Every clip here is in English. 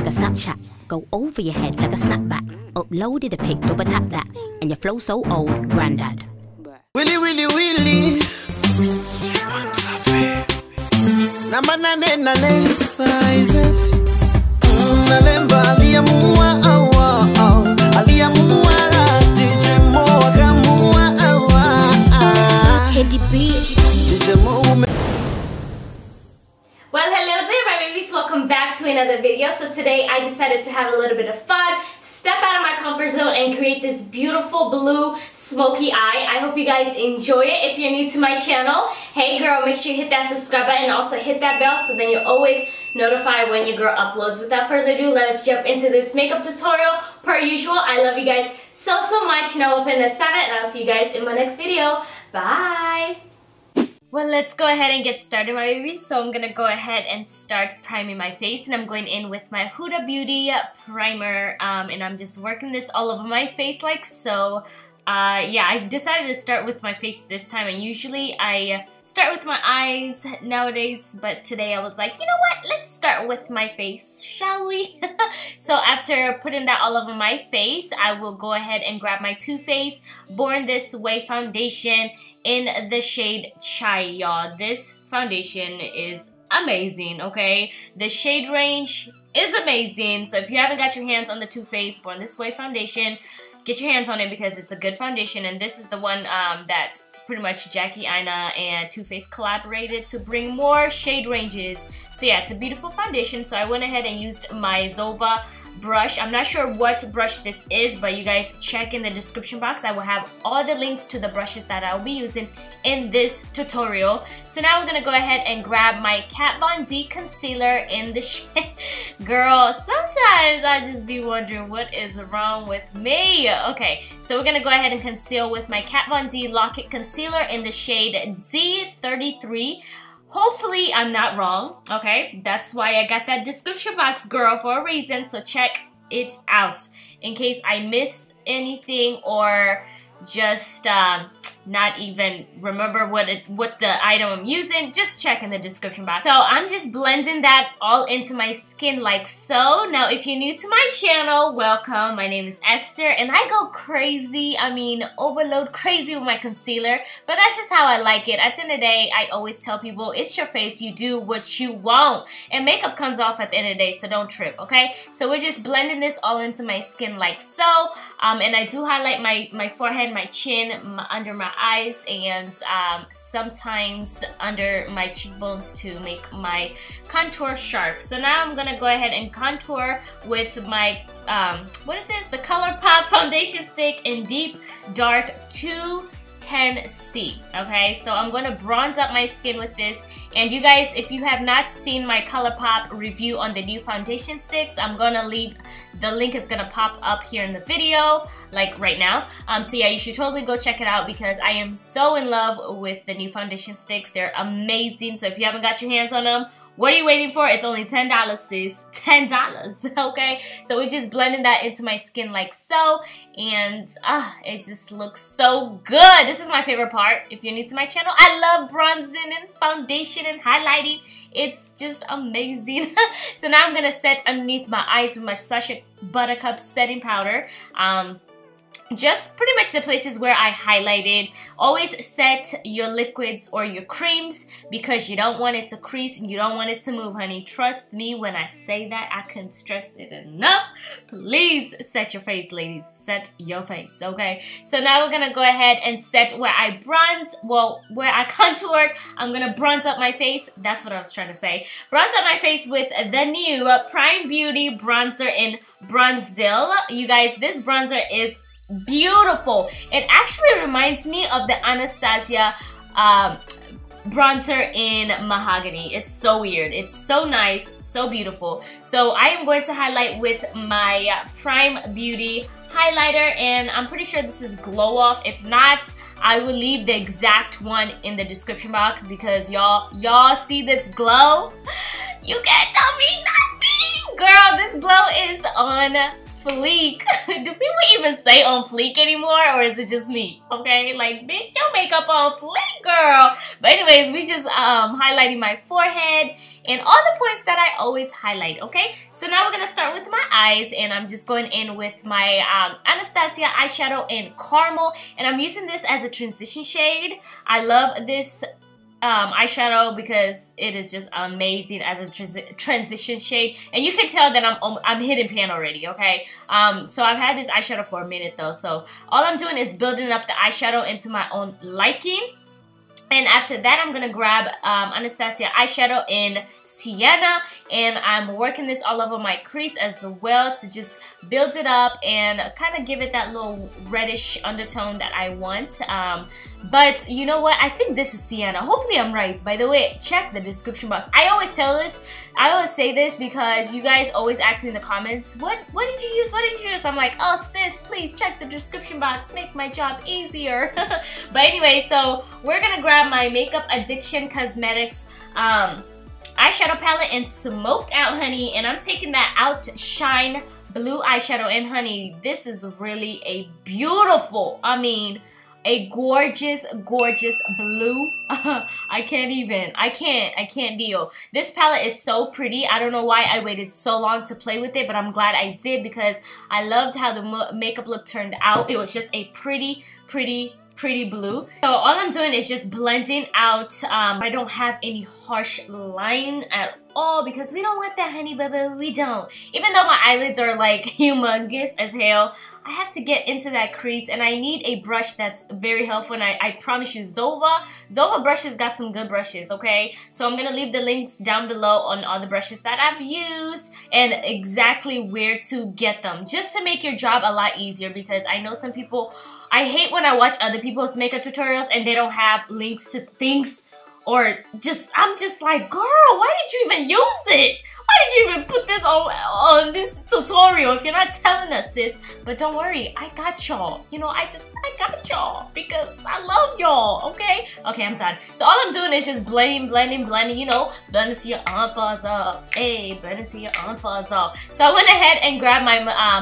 like a Snapchat. Go over your head like a snapback. Uploaded a pic, double tap that. And your flow so old, granddad. Willy, willy, willy. Namanane nale size. Nalemba aliyamua awa. Aliyamua DJ Mo akamua awa. Teddy B. DJ Mo. Well, hello there my babies, welcome back to another video. So today I decided to have a little bit of fun, step out of my comfort zone and create this beautiful blue smoky eye. I hope you guys enjoy it. If you're new to my channel, hey girl, make sure you hit that subscribe button and also hit that bell so then you're always notified when your girl uploads. Without further ado, let us jump into this makeup tutorial. Per usual, I love you guys so much. Now open the Sana and I'll see you guys in my next video. Bye! Well, let's go ahead and get started, my babies. So I'm gonna go ahead and start priming my face, and I'm going in with my Huda Beauty primer, and I'm just working this all over my face like so. Yeah, I decided to start with my face this time, and usually I start with my eyes nowadays, but today I was like, you know what, let's start with my face, shall we? So after putting that all over my face, I will go ahead and grab my Too Faced Born This Way foundation in the shade Chai, y'all. This foundation is amazing, okay? The shade range is amazing, so if you haven't got your hands on the Too Faced Born This Way foundation, get your hands on it because it's a good foundation, and this is the one that pretty much Jackie Aina and Too Faced collaborated to bring more shade ranges. So yeah, it's a beautiful foundation. So I went ahead and used my Zova brush. I'm not sure what brush this is, but you guys check in the description box. I will have all the links to the brushes that I'll be using in this tutorial. So now we're gonna go ahead and grab my Kat Von D concealer in the shade. Girl, sometimes I just be wondering what is wrong with me. Okay, so we're gonna go ahead and conceal with my Kat Von D Lock-It concealer in the shade D33. Hopefully I'm not wrong, okay? That's why I got that description box, girl, for a reason. So check it out in case I miss anything or just not even remember what the item I'm using. Just check in the description box. So I'm just blending that all into my skin like so. Now if you're new to my channel, welcome. My name is Esther and I go crazy, I mean overload crazy with my concealer, but that's just how I like it. At the end of the day, I always tell people it's your face, you do what you want, and makeup comes off at the end of the day, so don't trip, okay? So we're just blending this all into my skin like so, and I do highlight my forehead, my chin, under my eyes, and sometimes under my cheekbones to make my contour sharp. So now I'm gonna go ahead and contour with my what is this? The ColourPop foundation stick in Deep Dark 210C. Okay, so I'm going to bronze up my skin with this. And you guys, if you have not seen my ColourPop review on the new foundation sticks, I'm going to leave, the link is going to pop up here in the video, like right now. So yeah, you should totally go check it out because I am so in love with the new foundation sticks. They're amazing. So if you haven't got your hands on them, what are you waiting for? It's only $10, sis. $10, okay? So we're just blending that into my skin like so, and it just looks so good. This is my favorite part. If you're new to my channel, I love bronzing and foundation and highlighting. It's just amazing. So now I'm gonna set underneath my eyes with my SASCHA Buttercup setting powder. Just pretty much the places where I highlighted. Always set your liquids or your creams because you don't want it to crease and you don't want it to move, honey. Trust me when I say that. I couldn't stress it enough. Please set your face, ladies. Set your face, okay? So now we're gonna go ahead and set where I bronze, well, where I contoured. I'm gonna bronze up my face. That's what I was trying to say. Bronze up my face with the new Prime Beauty bronzer in BROWNSVILLE. You guys, this bronzer is beautiful. It actually reminds me of the Nastasia bronzer in Mahogany. It's so weird. It's so nice, so beautiful. So I am going to highlight with my Prime Beauty highlighter, and I'm pretty sure this is Glow Off. If not, I will leave the exact one in the description box because y'all see this glow? You can't tell me nothing! Girl, this glow is on fleek. Do people even say on fleek anymore, or is it just me? Okay, like, bitch, your makeup on fleek, girl. But anyways, we just highlighting my forehead and all the points that I always highlight, okay? So now we're gonna start with my eyes, and I'm just going in with my Nastasia eyeshadow in Caramel, and I'm using this as a transition shade. I love this eyeshadow because it is just amazing as a transition shade, and you can tell that I'm hidden pan already, okay? So I've had this eyeshadow for a minute though, so all I'm doing is building up the eyeshadow into my own liking. And after that, I'm gonna grab Nastasia eyeshadow in Sienna, and I'm working this all over my crease as well to just build it up and kind of give it that little reddish undertone that I want. But you know what? I think this is Sienna. Hopefully I'm right. By the way, check the description box. I always say this because you guys always ask me in the comments, what did you use? What did you use? I'm like, oh sis, please check the description box. Make my job easier. But anyway, so we're gonna grab my Makeup Addiction Cosmetics eyeshadow palette in Smoked Out Honey, and I'm taking that Outshine Blue eyeshadow in Honey. This is really a beautiful, I mean, a gorgeous, gorgeous blue. I can't deal. This palette is so pretty. I don't know why I waited so long to play with it, but I'm glad I did because I loved how the makeup look turned out. It was just a pretty blue. So all I'm doing is just blending out. I don't have any harsh line at all because we don't want that, honey, baby. We don't. Even though my eyelids are like humongous as hell, I have to get into that crease, and I need a brush that's very helpful, and I promise you, Zova brushes got some good brushes, okay? So I'm gonna leave the links down below on all the brushes that I've used and exactly where to get them, just to make your job a lot easier, because I know some people, I hate when I watch other people's makeup tutorials and they don't have links to things, or just, I'm just like, girl, why did you even use it? Why did you even put this on this tutorial if you're not telling us, sis? But don't worry, I got y'all. You know, I got y'all because I love y'all, okay? Okay, I'm done. So all I'm doing is just blending, you know, blend it to your fuzz up. Hey, blend it to your fuzz up. So I went ahead and grabbed my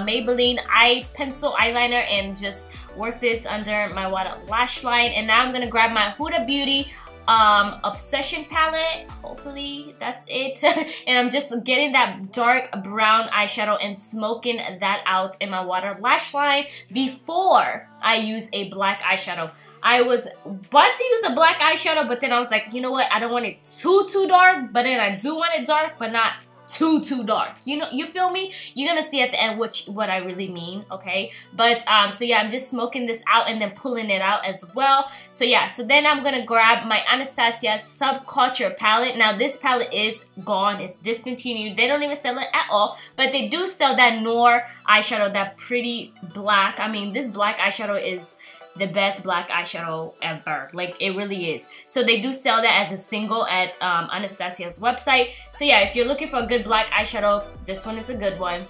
Maybelline eye pencil eyeliner and just work this under my water lash line. And now I'm gonna grab my Huda Beauty Obsession palette. Hopefully that's it. And I'm just getting that dark brown eyeshadow and smoking that out in my water lash line before I use a black eyeshadow. I was about to use a black eyeshadow, but then I was like, you know what, I don't want it too dark, but then I do want it dark, but not too dark. You know, you feel me? You're gonna see at the end what I really mean, okay? But so yeah, I'm just smoking this out and then pulling it out as well. So yeah, so then I'm gonna grab my Nastasia Subculture palette. Now this palette is gone, it's discontinued. They don't even sell it at all, but they do sell that Noir eyeshadow, that pretty black. I mean, this black eyeshadow is the best black eyeshadow ever. Like, it really is. So they do sell that as a single at Nastasia's website. So yeah, if you're looking for a good black eyeshadow, this one is a good one.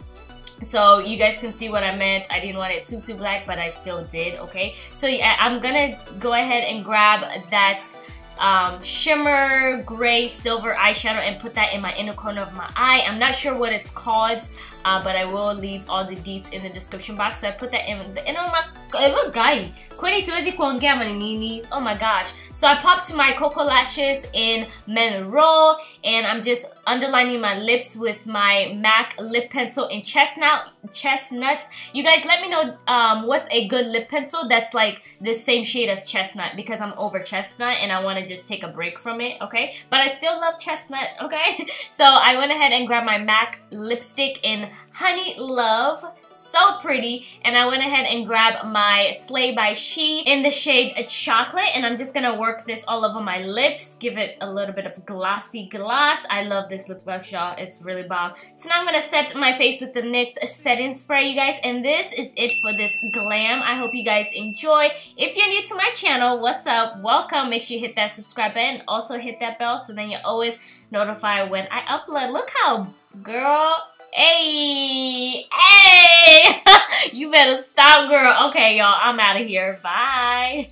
So you guys can see what I meant. I didn't want it too black, but I still did, okay? So yeah, I'm gonna go ahead and grab that shimmer gray silver eyeshadow and put that in my inner corner of my eye. I'm not sure what it's called, but I will leave all the deets in the description box. So I put that in the inner of my, look guy, oh my gosh. So I popped my KOKOLASHES in MONROE, and I'm just underlining my lips with my MAC lip pencil in Chestnut. You guys let me know what's a good lip pencil that's like the same shade as Chestnut, because I'm over Chestnut and I want to just take a break from it, okay? But I still love Chestnut, okay? So I went ahead and grabbed my MAC lipstick in Honey Love. So pretty. And I went ahead and grabbed my Slay by She in the shade Chocolate, and I'm just gonna work this all over my lips, give it a little bit of glossy gloss. I love this lip gloss, y'all. It's really bomb. So now I'm gonna set my face with the NYX setting spray, you guys, and this is it for this glam. I hope you guys enjoy. If you're new to my channel, what's up? Welcome. Make sure you hit that subscribe button. Also hit that bell so then you're always notified when I upload. Look how, girl, hey, you better stop, girl. Okay, y'all, I'm out of here. Bye.